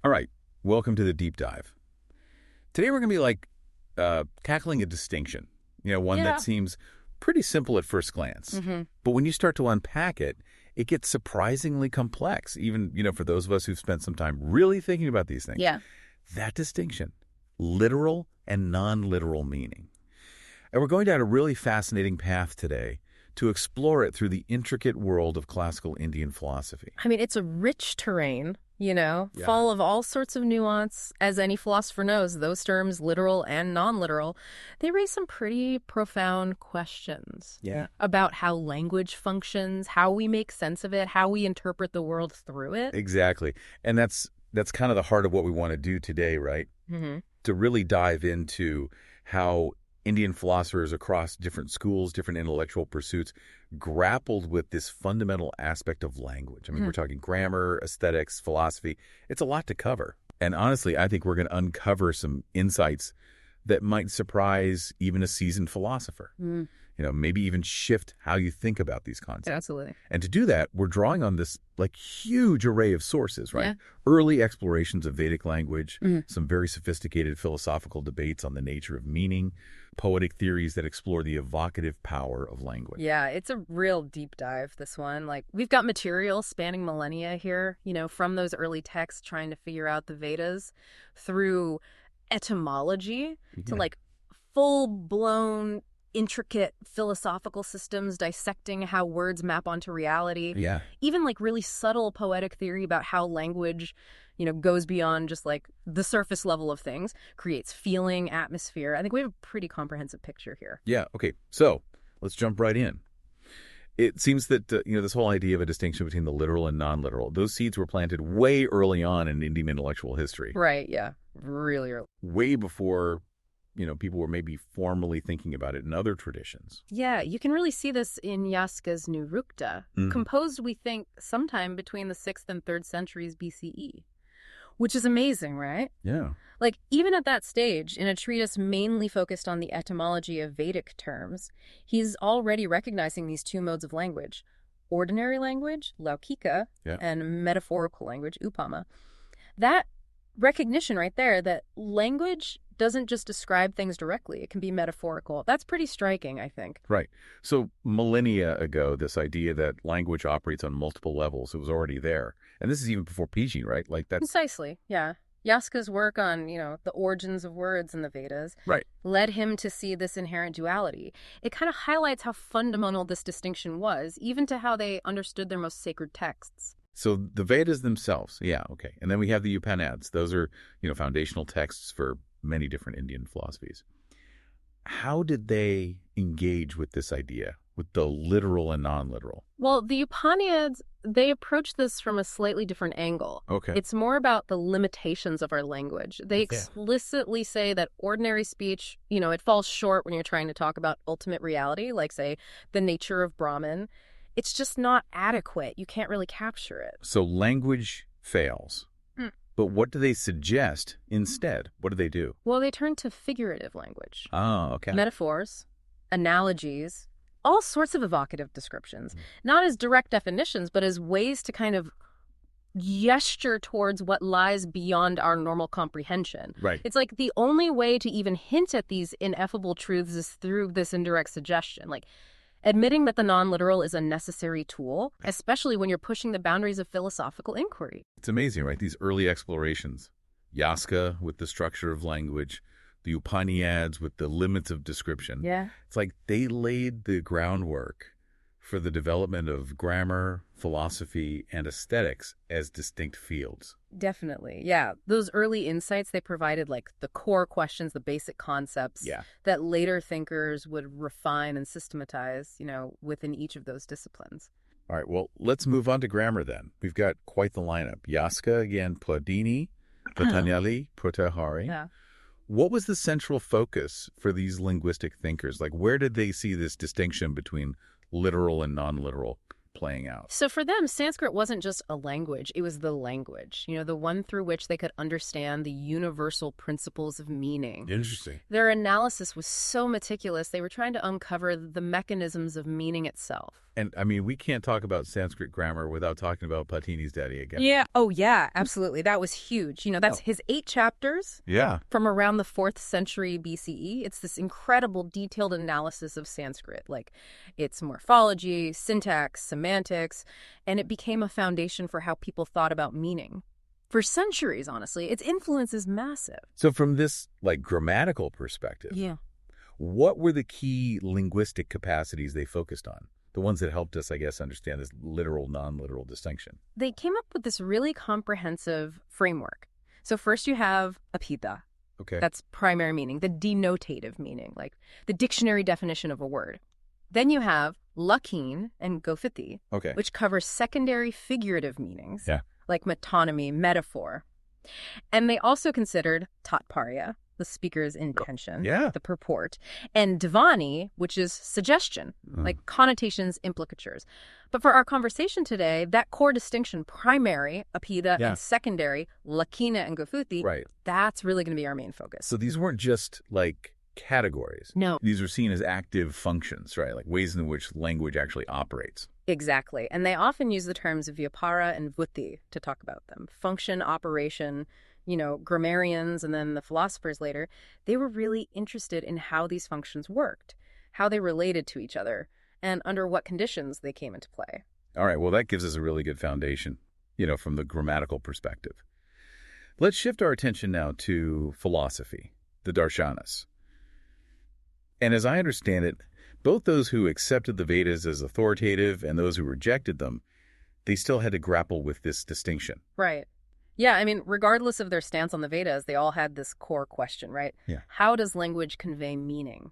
All right, welcome to the deep dive. Today we're going to be tackling a distinction, one that seems pretty simple at first glance. But when you start to unpack it, it gets surprisingly complex, even, for those of us who've spent some time really thinking about these things. Yeah. That distinction, literal and non-literal meaning. And we're going down a really fascinating path today to explore it through the intricate world of classical Indian philosophy. I mean, it's a rich terrain, full of all sorts of nuance. As any philosopher knows, those terms, literal and non-literal, they raise some pretty profound questions about how language functions, how we make sense of it, how we interpret the world through it. Exactly. And that's kind of the heart of what we want to do today, right? To really dive into how Indian philosophers across different schools, different intellectual pursuits, grappled with this fundamental aspect of language. I mean, we're talking grammar, aesthetics, philosophy. It's a lot to cover. And honestly, I think we're going to uncover some insights that might surprise even a seasoned philosopher. Maybe even shift how you think about these concepts. Absolutely. And to do that, we're drawing on this huge array of sources, right? Yeah. Early explorations of Vedic language, some very sophisticated philosophical debates on the nature of meaning, poetic theories that explore the evocative power of language. Yeah, it's a real deep dive, this one. We've got material spanning millennia here, from those early texts trying to figure out the Vedas through etymology to full-blown intricate philosophical systems dissecting how words map onto reality. Yeah. Even really subtle poetic theory about how language, goes beyond just the surface level of things, creates feeling, atmosphere. I think we have a pretty comprehensive picture here. Yeah. Okay. So let's jump right in. It seems that, this whole idea of a distinction between the literal and non-literal, those seeds were planted way early on in Indian intellectual history. Right. Yeah. Really early. Way before people were maybe formally thinking about it in other traditions. Yeah, you can really see this in Yaska's Nirukta, composed, we think, sometime between the 6th and 3rd centuries BCE, which is amazing, right? Yeah. Even at that stage, in a treatise mainly focused on the etymology of Vedic terms, he's already recognizing these two modes of language: ordinary language, laukika, and metaphorical language, upama. That recognition right there that language doesn't just describe things directly. It can be metaphorical. That's pretty striking, I think. Right. So millennia ago, this idea that language operates on multiple levels, it was already there. And this is even before Pidgin, right? That's Precisely, yeah. Yaska's work on, the origins of words in the Vedas led him to see this inherent duality. It kind of highlights how fundamental this distinction was, even to how they understood their most sacred texts. So the Vedas themselves, okay. And then we have the Upanishads. Those are, foundational texts for many different Indian philosophies. How did they engage with this idea, with the literal and non-literal? Well, the Upanishads, they approach this from a slightly different angle. Okay. It's more about the limitations of our language. They explicitly say that ordinary speech, it falls short when you're trying to talk about ultimate reality, like, say, the nature of Brahman. It's just not adequate. You can't really capture it. So language fails. But what do they suggest instead? What do they do? Well, they turn to figurative language. Oh, okay. Metaphors, analogies, all sorts of evocative descriptions. Not as direct definitions, but as ways to kind of gesture towards what lies beyond our normal comprehension. Right. It's the only way to even hint at these ineffable truths is through this indirect suggestion. Admitting that the non-literal is a necessary tool, especially when you're pushing the boundaries of philosophical inquiry. It's amazing, right? These early explorations. Yaska with the structure of language, the Upanishads with the limits of description. Yeah. It's they laid the groundwork for the development of grammar, philosophy, and aesthetics as distinct fields. Definitely. Yeah. Those early insights, they provided the core questions, the basic concepts that later thinkers would refine and systematize, within each of those disciplines. All right. Well, let's move on to grammar then. We've got quite the lineup. Yaska, again, Pladini, Patanjali, Pratihari. Yeah. What was the central focus for these linguistic thinkers? Where did they see this distinction between literal and non-literal playing out? So for them, Sanskrit wasn't just a language, it was the language, the one through which they could understand the universal principles of meaning. Interesting. Their analysis was so meticulous, they were trying to uncover the mechanisms of meaning itself. And, I mean, we can't talk about Sanskrit grammar without talking about Patini's daddy again. Yeah. Oh, yeah, absolutely. That was huge. That's his 8 chapters. Yeah. From around the 4th century BCE. It's this incredible detailed analysis of Sanskrit, like its morphology, syntax, semantics, and it became a foundation for how people thought about meaning. For centuries, honestly, its influence is massive. So from this, grammatical perspective, what were the key linguistic capacities they focused on? The ones that helped us, I guess, understand this literal, non-literal distinction. They came up with this really comprehensive framework. So first you have apida. Okay. That's primary meaning, the denotative meaning, like the dictionary definition of a word. Then you have lakin and gofiti, which covers secondary figurative meanings, like metonymy, metaphor. And they also considered tatparya, the speaker's intention, the purport, and dvani, which is suggestion, like connotations, implicatures. But for our conversation today, that core distinction, primary, apida, and secondary, lakina and gofuti, that's really going to be our main focus. So these weren't just categories. No. These are seen as active functions, right? Like ways in which language actually operates. Exactly. And they often use the terms vyapara and vutti to talk about them. Function, operation, grammarians and then the philosophers later, they were really interested in how these functions worked, how they related to each other, and under what conditions they came into play. All right, well, that gives us a really good foundation, from the grammatical perspective. Let's shift our attention now to philosophy, the darshanas. And as I understand it, both those who accepted the Vedas as authoritative and those who rejected them, they still had to grapple with this distinction. Right. Yeah, I mean, regardless of their stance on the Vedas, they all had this core question, right? Yeah. How does language convey meaning?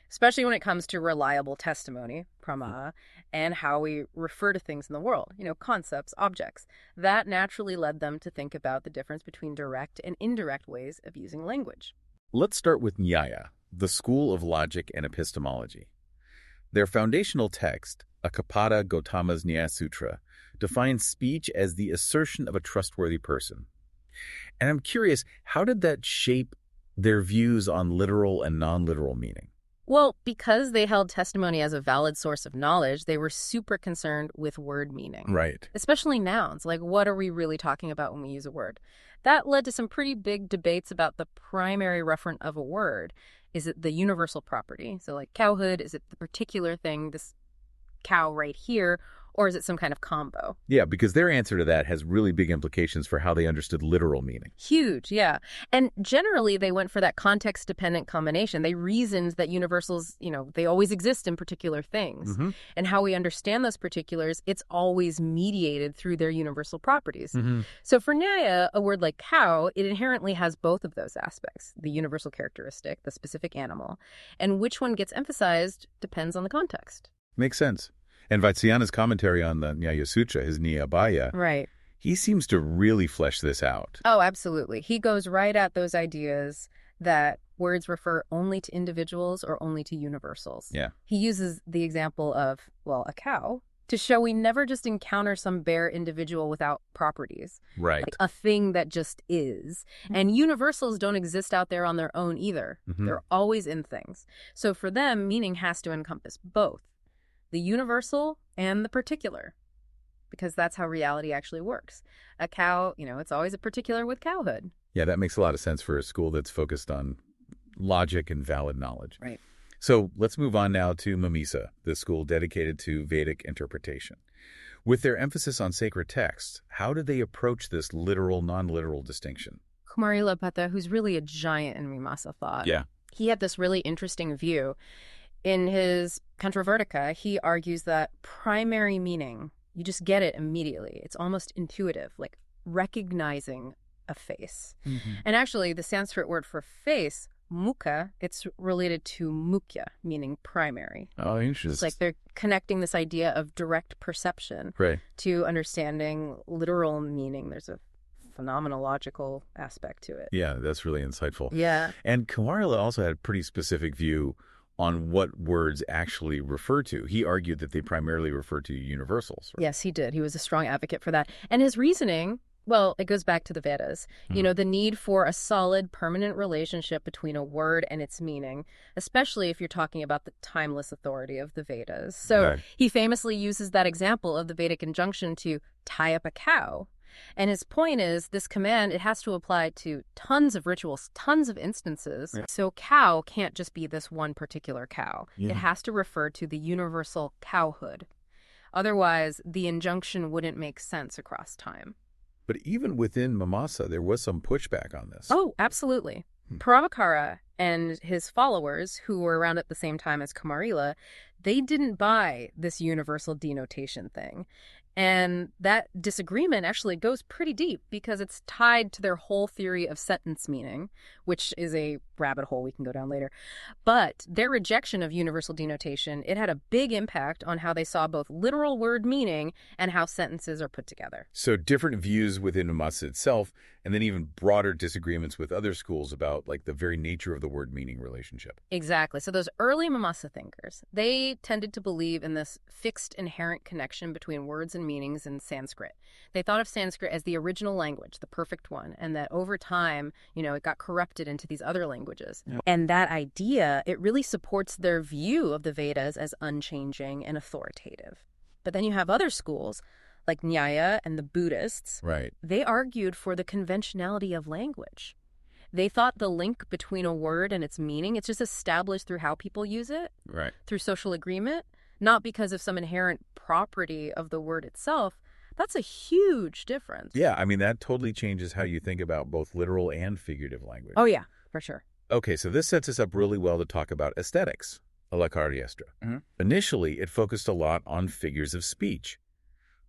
Especially when it comes to reliable testimony, prama, and how we refer to things in the world, concepts, objects. That naturally led them to think about the difference between direct and indirect ways of using language. Let's start with Nyaya, the school of logic and epistemology. Their foundational text, Akappada Gautama's Nyaya Sutra, defines speech as the assertion of a trustworthy person. And I'm curious, how did that shape their views on literal and non-literal meaning? Well, because they held testimony as a valid source of knowledge, they were super concerned with word meaning. Right. Especially nouns, like what are we really talking about when we use a word? That led to some pretty big debates about the primary referent of a word. Is it the universal property? So like cowhood, is it the particular thing, this cow right here, or is it some kind of combo? Yeah, because their answer to that has really big implications for how they understood literal meaning. Huge, yeah. And generally, they went for that context-dependent combination. They reasoned that universals, they always exist in particular things. Mm-hmm. And how we understand those particulars, it's always mediated through their universal properties. Mm-hmm. So for Nyaya, a word like cow, it inherently has both of those aspects, the universal characteristic, the specific animal, and which one gets emphasized depends on the context. Makes sense. And Vatsyayana's commentary on the Nyaya Sutra, his Niyabhaya, right. He seems to really flesh this out. Oh, absolutely. He goes right at those ideas that words refer only to individuals or only to universals. Yeah. He uses the example of, a cow to show we never just encounter some bare individual without properties. Right. Like a thing that just is. And universals don't exist out there on their own either. Mm-hmm. They're always in things. So for them, meaning has to encompass both the universal and the particular, because that's how reality actually works. A cow, it's always a particular with cowhood. Yeah, that makes a lot of sense for a school that's focused on logic and valid knowledge. Right. So let's move on now to Mimisa, the school dedicated to Vedic interpretation. With their emphasis on sacred texts, how did they approach this literal, non-literal distinction? Kumarila Bhatta, who's really a giant in Mimasa thought, he had this really interesting view. In his Controvertica, he argues that primary meaning, you just get it immediately. It's almost intuitive, like recognizing a face. Mm-hmm. And actually, the Sanskrit word for face, mukha, it's related to mukhya, meaning primary. Oh, interesting. It's like they're connecting this idea of direct perception to understanding literal meaning. There's a phenomenological aspect to it. Yeah, that's really insightful. Yeah. And Kumarila also had a pretty specific view on what words actually refer to. He argued that they primarily refer to universals. Right? Yes, he did. He was a strong advocate for that. And his reasoning Well, it goes back to the Vedas. The need for a solid, permanent relationship between a word and its meaning, especially if you're talking about the timeless authority of the Vedas. So Right. he famously uses that example of the Vedic injunction to tie up a cow. And his point is this command, it has to apply to tons of rituals, tons of instances. Yeah. So cow can't just be this one particular cow. Yeah. It has to refer to the universal cowhood. Otherwise, the injunction wouldn't make sense across time. But even within Mimamsa, there was some pushback on this. Oh, absolutely. Pramakara and his followers, who were around at the same time as Kumarila, they didn't buy this universal denotation thing. And that disagreement actually goes pretty deep because it's tied to their whole theory of sentence meaning, which is a rabbit hole we can go down later. But their rejection of universal denotation, it had a big impact on how they saw both literal word meaning and how sentences are put together. So different views within Mimamsa itself, and then even broader disagreements with other schools about like the very nature of the word meaning relationship. Exactly. So those early Mimamsa thinkers, they tended to believe in this fixed inherent connection between words and meanings in Sanskrit. They thought of Sanskrit as the original language, the perfect one, and that over time, it got corrupted into these other languages. Yep. And that idea, it really supports their view of the Vedas as unchanging and authoritative. But then you have other schools, like Nyaya and the Buddhists. Right. They argued for the conventionality of language. They thought the link between a word and its meaning, it's just established through how people use it, right, through social agreement, not because of some inherent property of the word itself. That's a huge difference. Yeah, I mean, that totally changes how you think about both literal and figurative language. Oh, yeah, for sure. Okay, so this sets us up really well to talk about aesthetics, a la Cardiestra. Mm-hmm. Initially, it focused a lot on figures of speech.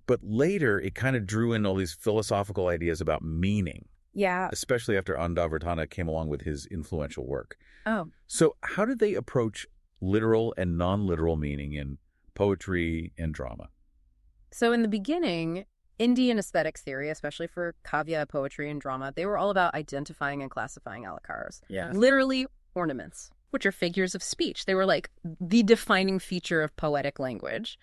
But later, it kind of drew in all these philosophical ideas about meaning. Yeah. Especially after Andavartana came along with his influential work. Oh. So how did they approach literal and non-literal meaning in poetry and drama? So in the beginning, Indian aesthetics theory, especially for kavya, poetry, and drama, they were all about identifying and classifying alakaras. Yeah. Literally ornaments, which are figures of speech. They were like the defining feature of poetic language.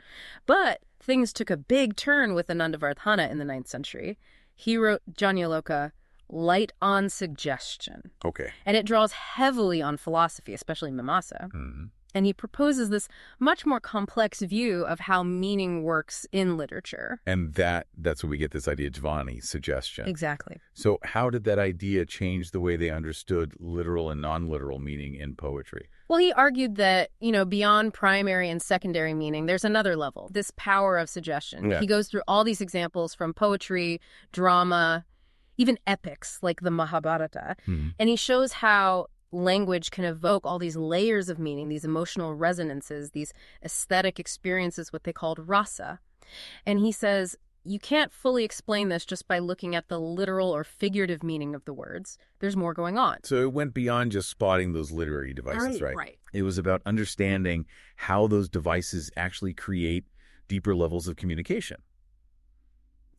But things took a big turn with Anandavardhana in the 9th century. He wrote Jnanaloka, light on suggestion. Okay. And it draws heavily on philosophy, especially Mimamsa. Mm-hmm. And he proposes this much more complex view of how meaning works in literature. And that's where we get this idea, Jvani, suggestion. Exactly. So how did that idea change the way they understood literal and non-literal meaning in poetry? Well, he argued that, beyond primary and secondary meaning, there's another level, this power of suggestion. Yeah. He goes through all these examples from poetry, drama, even epics like the Mahabharata. Mm-hmm. And he shows how language can evoke all these layers of meaning, these emotional resonances, these aesthetic experiences, what they called rasa. And he says, you can't fully explain this just by looking at the literal or figurative meaning of the words. There's more going on. So it went beyond just spotting those literary devices, right? Right. It was about understanding how those devices actually create deeper levels of communication.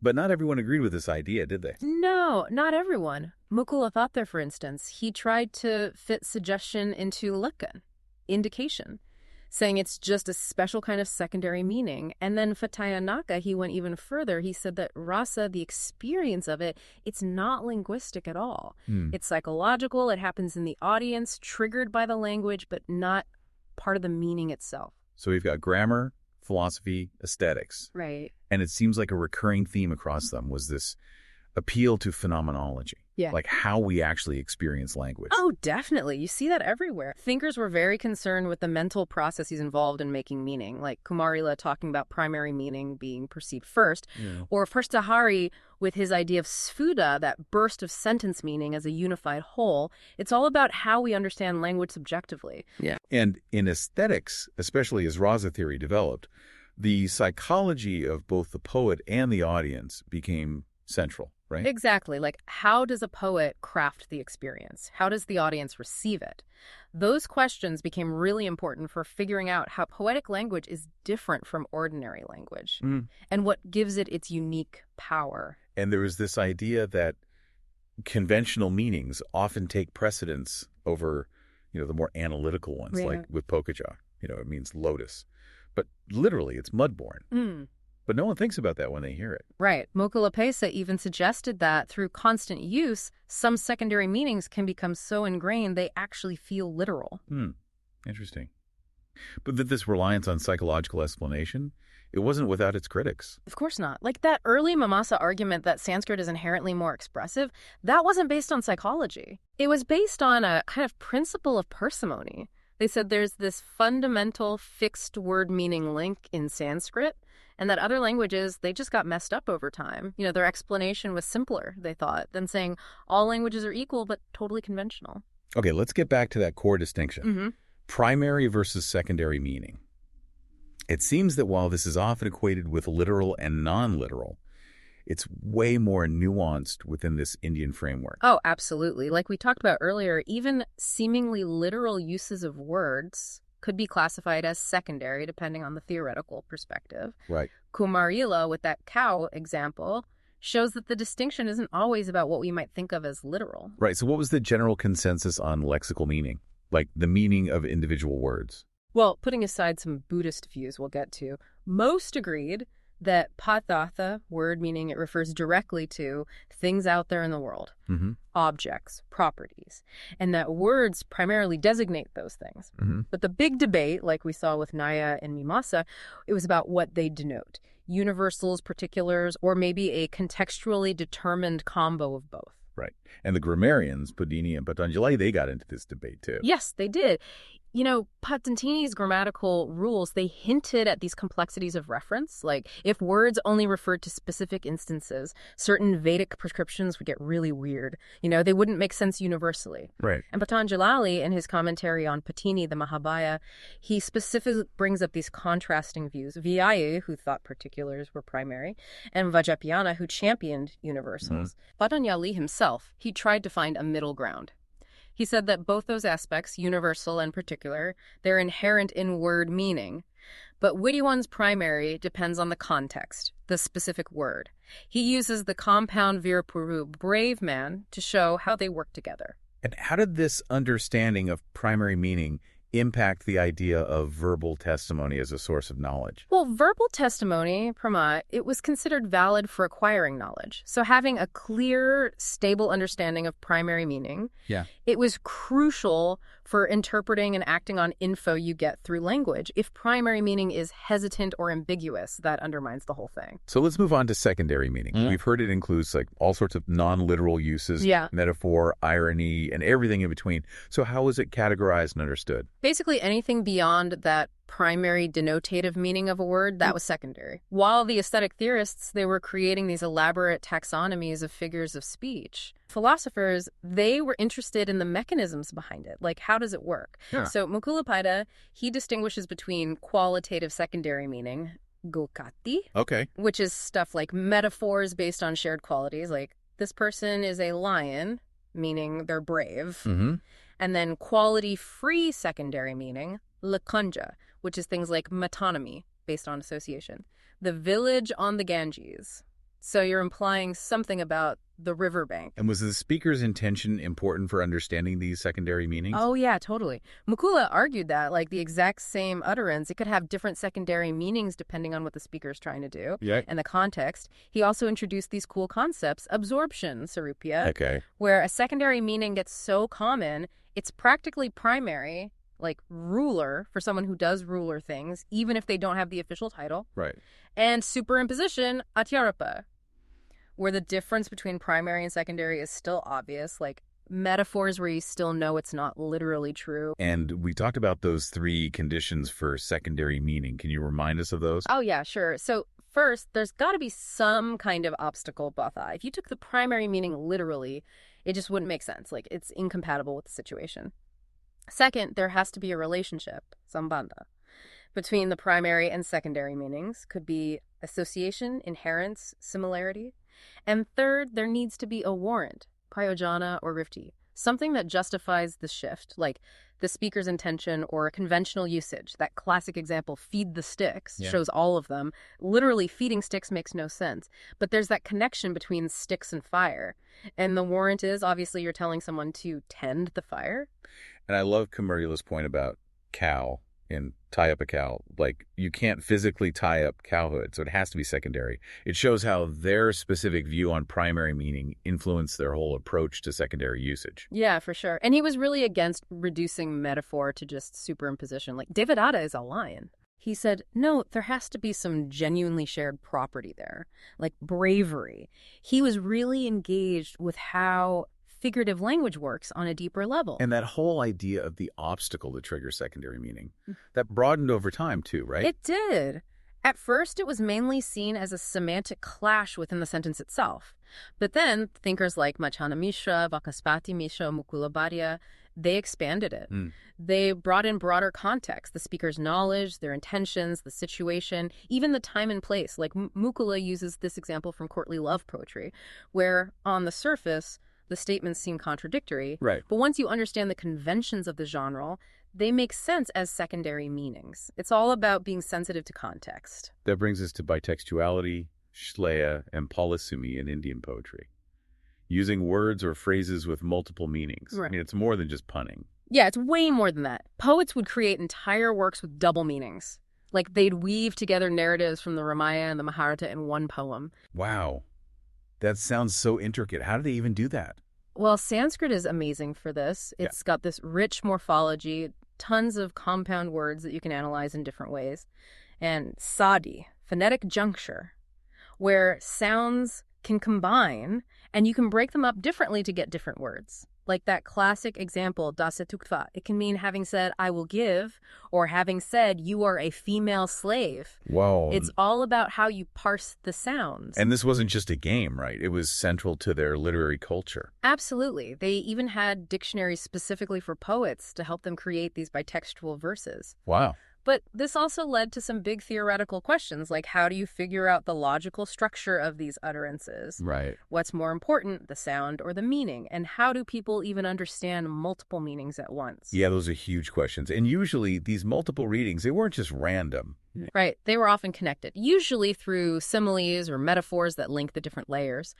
But not everyone agreed with this idea, did they? No, not everyone. Mukula Thattar, for instance, he tried to fit suggestion into lakhan, indication, saying it's just a special kind of secondary meaning. And then Fatayanaka, he went even further. He said that rasa, the experience of it, it's not linguistic at all. It's psychological. It happens in the audience, triggered by the language, but not part of the meaning itself. So we've got grammar, philosophy, aesthetics. Right. And it seems like a recurring theme across them was this appeal to phenomenology. Yeah. Like how we actually experience language. Oh, definitely. You see that everywhere. Thinkers were very concerned with the mental processes involved in making meaning, like Kumarila talking about primary meaning being perceived first, or Firstahari with his idea of sfuda, that burst of sentence meaning as a unified whole. It's all about how we understand language subjectively. Yeah. And in aesthetics, especially as rasa theory developed, the psychology of both the poet and the audience became central, right? Exactly. Like, how does a poet craft the experience? How does the audience receive it? Those questions became really important for figuring out how poetic language is different from ordinary language and what gives it its unique power. And there was this idea that conventional meanings often take precedence over, the more analytical ones, like with Pokaja. It means lotus. But literally, it's mudborn. But no one thinks about that when they hear it. Right. Mokulapesa even suggested that through constant use, some secondary meanings can become so ingrained they actually feel literal. Interesting. But that this reliance on psychological explanation, it wasn't without its critics. Of course not. Like that early Mamasa argument that Sanskrit is inherently more expressive, that wasn't based on psychology. It was based on a kind of principle of parsimony. They said there's this fundamental fixed word meaning link in Sanskrit, and that other languages, they just got messed up over time. You know, their explanation was simpler, they thought, than saying all languages are equal but totally conventional. Okay, let's get back to that core distinction. Primary versus secondary meaning. It seems that while this is often equated with literal and non-literal, it's way more nuanced within this Indian framework. Oh, absolutely. Like we talked about earlier, even seemingly literal uses of words could be classified as secondary depending on the theoretical perspective. Right. Kumarila, with that cow example, shows that the distinction isn't always about what we might think of as literal. Right. So what was the general consensus on lexical meaning? Like the meaning of individual words? Well, putting aside some Buddhist views we'll get to, most agreed that padatha, word meaning it refers directly to things out there in the world, objects, properties, and that words primarily designate those things. But the big debate, like we saw with Naya and Mimasa, it was about what they denote, universals, particulars, or maybe a contextually determined combo of both. Right. And the grammarians, Padini and Patanjali, they got into this debate too. Yes, they did. You know, Patantini's grammatical rules, they hinted at these complexities of reference. Like, if words only referred to specific instances, certain Vedic prescriptions would get really weird. You know, they wouldn't make sense universally. Right. And Patanjali, in his commentary on Patini, the Mahabhaya, he specifically brings up these contrasting views. Vyaya, who thought particulars were primary, and Vajrayana, who championed universals. Patanjali himself, he tried to find a middle ground. He said that both those aspects, universal and particular, they're inherent in word meaning. But which one's primary depends on the context, the specific word. He uses the compound virapuru, brave man, to show how they work together. And how did this understanding of primary meaning impact the idea of verbal testimony as a source of knowledge? Well, verbal testimony, Pramod, it was considered valid for acquiring knowledge. So having a clear, stable understanding of primary meaning, it was crucial for interpreting and acting on info you get through language. If primary meaning is hesitant or ambiguous, that undermines the whole thing. So let's move on to secondary meaning. We've heard it includes like all sorts of non-literal uses, metaphor, irony, and everything in between. So how is it categorized and understood? Basically anything beyond that primary denotative meaning of a word, that was secondary. While the aesthetic theorists, they were creating these elaborate taxonomies of figures of speech. Philosophers, they were interested in the mechanisms behind it, like how does it work? So Mukulapaida, he distinguishes between qualitative secondary meaning, gokati, which is stuff like metaphors based on shared qualities, like this person is a lion, meaning they're brave. And then quality-free secondary meaning, lakunja, which is things like metonymy, based on association. The village on the Ganges. So you're implying something about the riverbank. And was the speaker's intention important for understanding these secondary meanings? Oh, yeah, totally. Mukula argued that, like the exact same utterance, it could have different secondary meanings depending on what the speaker's trying to do and the context. He also introduced these cool concepts, absorption, Sarupya, where a secondary meaning gets so common, it's practically primary, like ruler, for someone who does ruler things, even if they don't have the official title. Right. And superimposition, atyarapa, where the difference between primary and secondary is still obvious, like metaphors where you still know it's not literally true. And we talked about those three conditions for secondary meaning. Can you remind us of those? Oh, yeah, sure. So first, there's got to be some kind of obstacle, Batha. If you took the primary meaning literally, it just wouldn't make sense. Like, it's incompatible with the situation. Second, there has to be a relationship, sambandha, between the primary and secondary meanings. Could be association, inherence, similarity. And third, there needs to be a warrant, prayojana or rifti, something that justifies the shift, like the speaker's intention or a conventional usage. That classic example, feed the sticks, shows all of them. Literally, feeding sticks makes no sense. But there's that connection between sticks and fire. And the warrant is, obviously, you're telling someone to tend the fire. And I love Kamarila's point about cow in tie up a cow. Like, you can't physically tie up cowhood, so it has to be secondary. It shows how their specific view on primary meaning influenced their whole approach to secondary usage. Yeah, for sure. And he was really against reducing metaphor to just superimposition. Like, Devadatta is a lion. He said, no, there has to be some genuinely shared property there, like bravery. He was really engaged with how figurative language works on a deeper level. And that whole idea of the obstacle to trigger secondary meaning, that broadened over time too, right? It did. At first, it was mainly seen as a semantic clash within the sentence itself. But then, thinkers like Machana Mishra, Vakaspati Mishra, Mukula Bhatia, they expanded it. They brought in broader context, the speaker's knowledge, their intentions, the situation, even the time and place. Like Mukula uses this example from courtly love poetry, where on the surface, the statements seem contradictory. Right. But once you understand the conventions of the genre, they make sense as secondary meanings. It's all about being sensitive to context. That brings us to bitextuality, shleya, and polysemy in Indian poetry. Using words or phrases with multiple meanings. Right. I mean, it's more than just punning. Yeah, it's way more than that. Poets would create entire works with double meanings. Like, they'd weave together narratives from the Ramayana and the Mahabharata in one poem. Wow. That sounds so intricate. How do they even do that? Well, Sanskrit is amazing for this. It's got this rich morphology, tons of compound words that you can analyze in different ways. And sadi, phonetic juncture, where sounds can combine and you can break them up differently to get different words. Like that classic example, dasetuktva. It can mean having said, I will give, or having said, you are a female slave. Wow. It's all about how you parse the sounds. And this wasn't just a game, right? It was central to their literary culture. Absolutely. They even had dictionaries specifically for poets to help them create these bitextual verses. Wow. But this also led to some big theoretical questions, like how do you figure out the logical structure of these utterances? Right. What's more important, the sound or the meaning? And how do people even understand multiple meanings at once? Yeah, those are huge questions. And usually these multiple readings, they weren't just random. Right. They were often connected, usually through similes or metaphors that link the different layers.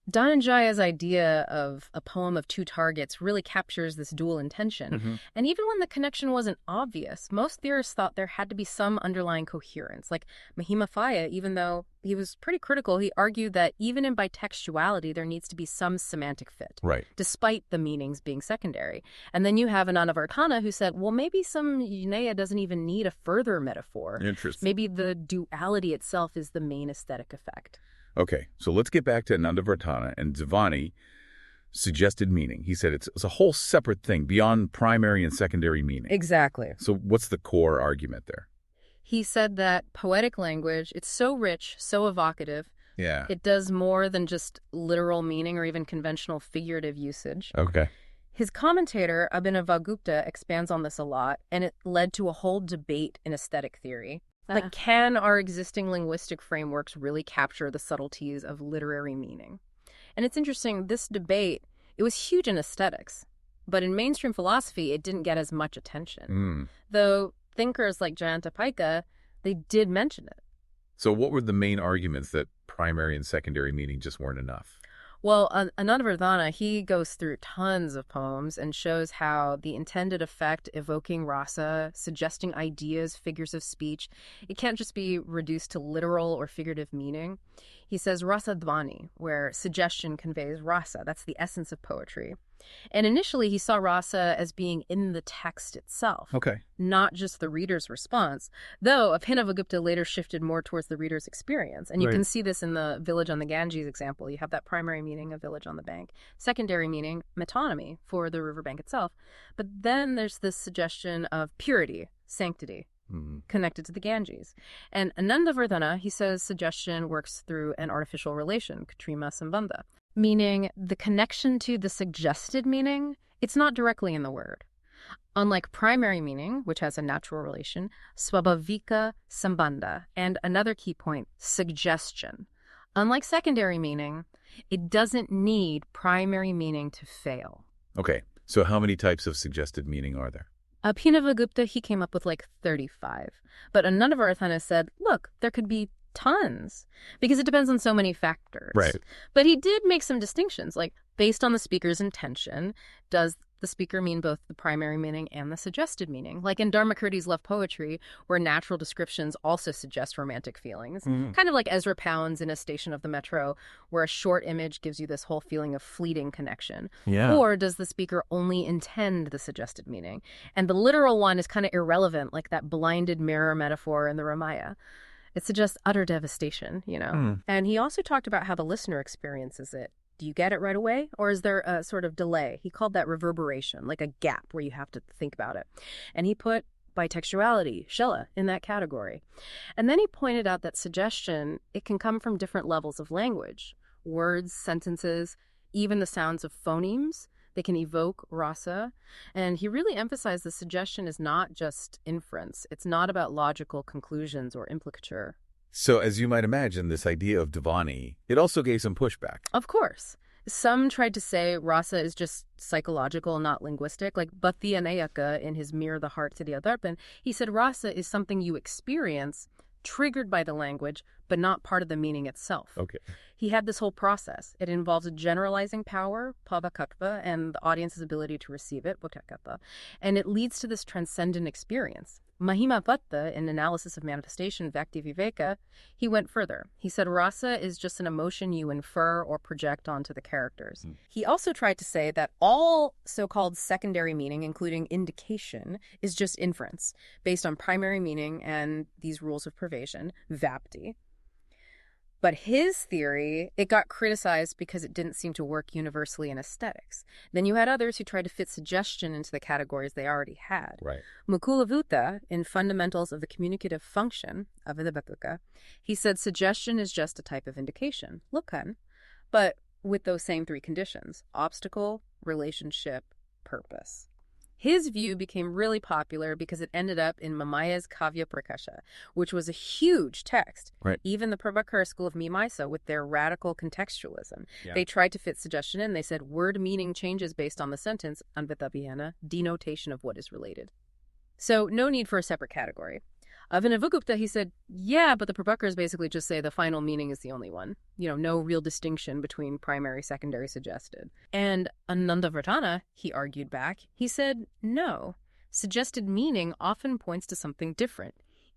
Dhananjaya's idea of a poem of two targets really captures this dual intention. And even when the connection wasn't obvious, most theorists thought there had to be some underlying coherence. Like Mahimafaya, even though he was pretty critical, he argued that even in bitextuality, there needs to be some semantic fit, right, despite the meanings being secondary. And then you have Anandavartana who said, well, maybe some Unaya doesn't even need a further metaphor. Interesting. Maybe the duality itself is the main aesthetic effect. Okay, so let's get back to Anandavartana and Devani suggested meaning. He said it's a whole separate thing beyond primary and secondary meaning. Exactly. So what's the core argument there? He said that poetic language, it's so rich, so evocative. Yeah. It does more than just literal meaning or even conventional figurative usage. Okay. His commentator, Abhinavagupta, expands on this a lot, and it led to a whole debate in aesthetic theory. Like, can our existing linguistic frameworks really capture the subtleties of literary meaning? And it's interesting, this debate, it was huge in aesthetics, but in mainstream philosophy, it didn't get as much attention. Though thinkers like Jayanta Paika, they did mention it. So what were the main arguments that primary and secondary meaning just weren't enough? Well, Anandavardhana, he goes through tons of poems and shows how the intended effect, evoking rasa, suggesting ideas, figures of speech, it can't just be reduced to literal or figurative meaning. He says rasa dvani, where suggestion conveys rasa. That's the essence of poetry. And initially, he saw rasa as being in the text itself, not just the reader's response, though Abhinavagupta later shifted more towards the reader's experience. And you can see this in the village on the Ganges example. You have that primary meaning of village on the bank, secondary meaning metonymy for the riverbank itself. But then there's this suggestion of purity, sanctity, connected to the Ganges. And Anandavardhana, he says suggestion works through an artificial relation, Katrima Sambandha, meaning the connection to the suggested meaning, it's not directly in the word. Unlike primary meaning, which has a natural relation, swabhavika sambandha, and another key point, suggestion. Unlike secondary meaning, it doesn't need primary meaning to fail. Okay, so how many types of suggested meaning are there? Abhinavagupta, he came up with like 35. But Anandavardhana said, look, there could be tons, because it depends on so many factors. Right. But he did make some distinctions, like based on the speaker's intention, does the speaker mean both the primary meaning and the suggested meaning. Like in Dharmakirti's Love Poetry, where natural descriptions also suggest romantic feelings. Kind of like Ezra Pound's in A Station of the Metro, where a short image gives you this whole feeling of fleeting connection. Yeah. Or does the speaker only intend the suggested meaning? And the literal one is kind of irrelevant, like that blinded mirror metaphor in the Ramaya. It suggests utter devastation, you know? And he also talked about how the listener experiences it. Do you get it right away? Or is there a sort of delay? He called that reverberation, like a gap where you have to think about it. And he put bitextuality, Shella, in that category. And then he pointed out that suggestion, it can come from different levels of language. Words, sentences, even the sounds of phonemes. They can evoke rasa. And he really emphasized the suggestion is not just inference. It's not about logical conclusions or implicature. So as you might imagine, this idea of Dvani, it also gave some pushback. Of course. Some tried to say rasa is just psychological, not linguistic. Like Bhattiya Nayaka in his Mirror the Heart to the Adarpan, he said rasa is something you experience triggered by the language, but not part of the meaning itself. Okay. He had this whole process. It involves a generalizing power, pavakatva, and the audience's ability to receive it, bodhikatva, and it leads to this transcendent experience. Mahima Bhatta, in Analysis of Manifestation, Vakti Viveka, he went further. He said rasa is just an emotion you infer or project onto the characters. He also tried to say that all so-called secondary meaning, including indication, is just inference, based on primary meaning and these rules of pervasion, Vapti. But his theory, it got criticized because it didn't seem to work universally in aesthetics. Then you had others who tried to fit suggestion into the categories they already had. Right. Mukulavuta, in Fundamentals of the Communicative Function, Avidabhatuka, he said suggestion is just a type of indication, lukan, but with those same three conditions: obstacle, relationship, purpose. His view became really popular because it ended up in Mamaya's Kavya Prakasha, which was a huge text. Right. Even the Prabhakara school of Mimamsa, with their radical contextualism, they tried to fit suggestion in. They said word meaning changes based on the sentence, anvitabhyana, denotation of what is related. So no need for a separate category. Of Vinavagupta, he said, yeah, but the Prabhakaras basically just say the final meaning is the only one. You know, no real distinction between primary, secondary, suggested. And Anandavardhana, he argued back, he said, no. Suggested meaning often points to something different,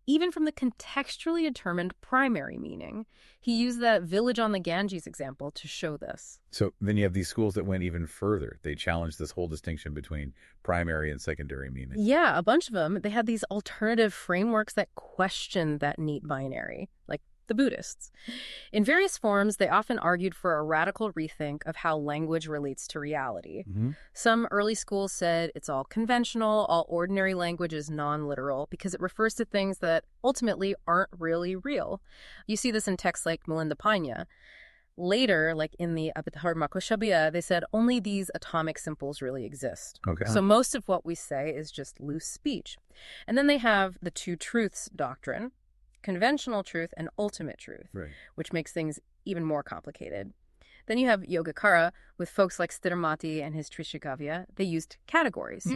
even from the contextually determined primary meaning. He used that village on the Ganges example to show this. So then you have these schools that went even further. They challenged this whole distinction between primary and secondary meaning. Yeah, a bunch of them. They had these alternative frameworks that questioned that neat binary, like the Buddhists. In various forms, they often argued for a radical rethink of how language relates to reality. Some early schools said it's all conventional, all ordinary language is non-literal, because it refers to things that ultimately aren't really real. You see this in texts like Milinda Panya. Later, like in the Abhidharma Koshabya, they said only these atomic simples really exist. Okay. So most of what we say is just loose speech. And then they have the two truths doctrine, conventional truth and ultimate truth, which makes things even more complicated. Then you have Yogacara with folks like Sthiramati and his Trishikavya. They used categories.